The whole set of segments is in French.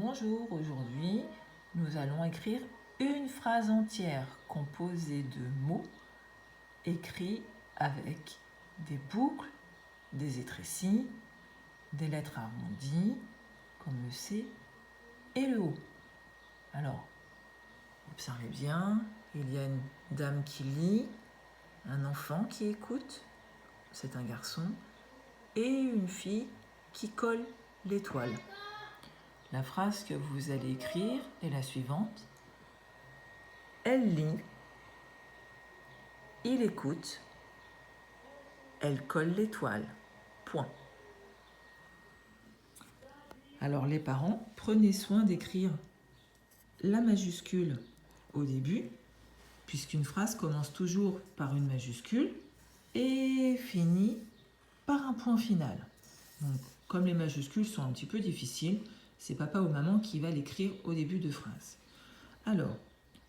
Bonjour, aujourd'hui nous allons écrire une phrase entière composée de mots écrits avec des boucles, des étrécis, des lettres arrondies comme le C et le O. Alors, observez bien, il y a une dame qui lit, un enfant qui écoute, c'est un garçon, et une fille qui colle l'étoile. La phrase que vous allez écrire est la suivante. Elle lit, il écoute, elle colle l'étoile. Point. Alors les parents, prenez soin d'écrire la majuscule au début, puisqu'une phrase commence toujours par une majuscule et finit par un point final. Donc, comme les majuscules sont un petit peu difficiles, c'est papa ou maman qui va l'écrire au début de phrase. Alors,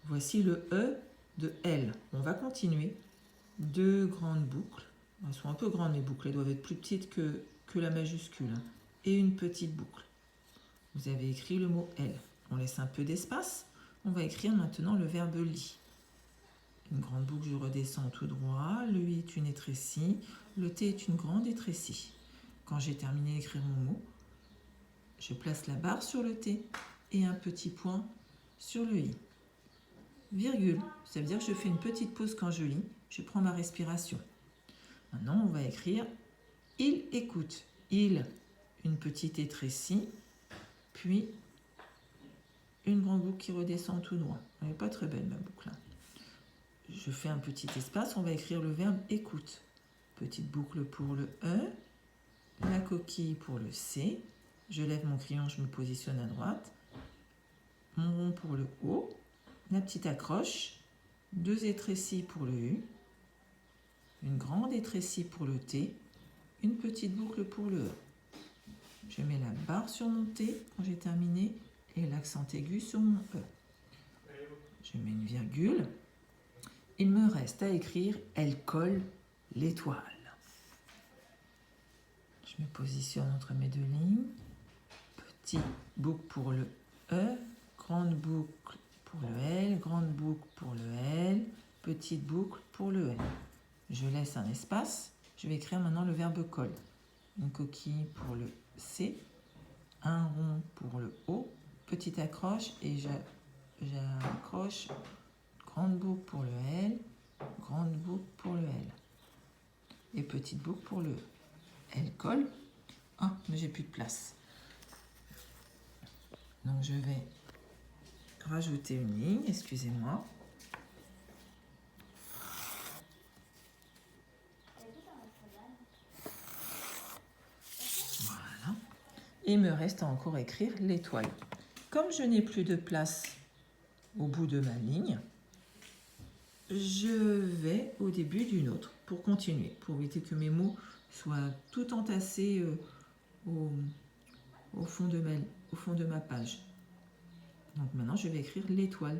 voici le E de elle. On va continuer. Deux grandes boucles. Elles sont un peu grandes les boucles, elles doivent être plus petites que la majuscule. Et une petite boucle. Vous avez écrit le mot elle. On laisse un peu d'espace. On va écrire maintenant le verbe lit. Une grande boucle, je redescends tout droit. Le I est une étrécie. Le T est une grande étrécie. Quand j'ai terminé d'écrire mon mot, je place la barre sur le T et un petit point sur le I. Virgule, ça veut dire que je fais une petite pause quand je lis. Je prends ma respiration. Maintenant, on va écrire « Il écoute ». Il, une petite étrécie, puis une grande boucle qui redescend tout droit. Elle n'est pas très belle, ma boucle. Je fais un petit espace, on va écrire le verbe « écoute ». Petite boucle pour le E, la coquille pour le C. Je lève mon crayon, je me positionne à droite. Mon rond pour le O, la petite accroche, deux étrécies pour le U, une grande étrécie pour le T, une petite boucle pour le E. Je mets la barre sur mon T quand j'ai terminé et l'accent aigu sur mon E. Je mets une virgule. Il me reste à écrire « Elle colle l'étoile ». Je me positionne entre mes deux lignes. Petite boucle pour le E, grande boucle pour le L, grande boucle pour le L, petite boucle pour le L. Je laisse un espace. Je vais écrire maintenant le verbe colle. Une coquille pour le C, un rond pour le O, petite accroche et j'accroche, grande boucle pour le L, grande boucle pour le L et petite boucle pour le E. Elle colle. Ah, mais j'ai plus de place. Donc je vais rajouter une ligne, excusez-moi. Voilà. Il me reste à encore écrire l'étoile. Comme je n'ai plus de place au bout de ma ligne, je vais au début d'une autre pour continuer, pour éviter que mes mots soient tout entassés au fond de ma page. Donc maintenant, je vais écrire l'étoile.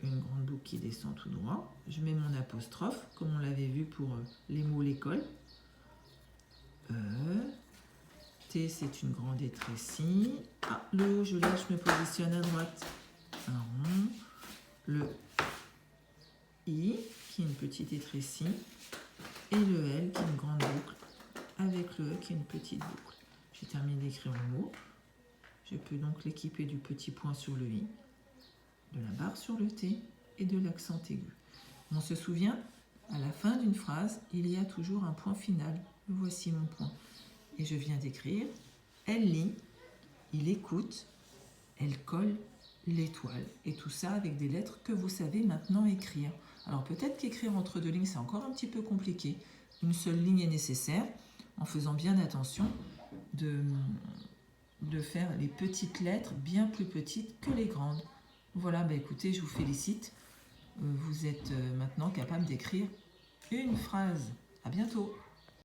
Une grande boucle qui descend tout droit. Je mets mon apostrophe, comme on l'avait vu pour les mots l'école. T, c'est une grande étrécie. Ah, le O, je lâche, je me positionne à droite. Un rond. Le I, qui est une petite étrécie. Et le L, qui est une grande boucle. Avec le E, qui est une petite boucle. J'ai terminé d'écrire le mot. Je peux donc l'équiper du petit point sur le I, de la barre sur le T et de l'accent aigu. On se souvient, à la fin d'une phrase, il y a toujours un point final. Voici mon point. Et je viens d'écrire « Elle lit, il écoute, elle colle l'étoile ». Et tout ça avec des lettres que vous savez maintenant écrire. Alors peut-être qu'écrire entre deux lignes, c'est encore un petit peu compliqué. Une seule ligne est nécessaire, en faisant bien attention de faire les petites lettres bien plus petites que les grandes. Voilà, bah écoutez, je vous félicite. Vous êtes maintenant capable d'écrire une phrase. À bientôt.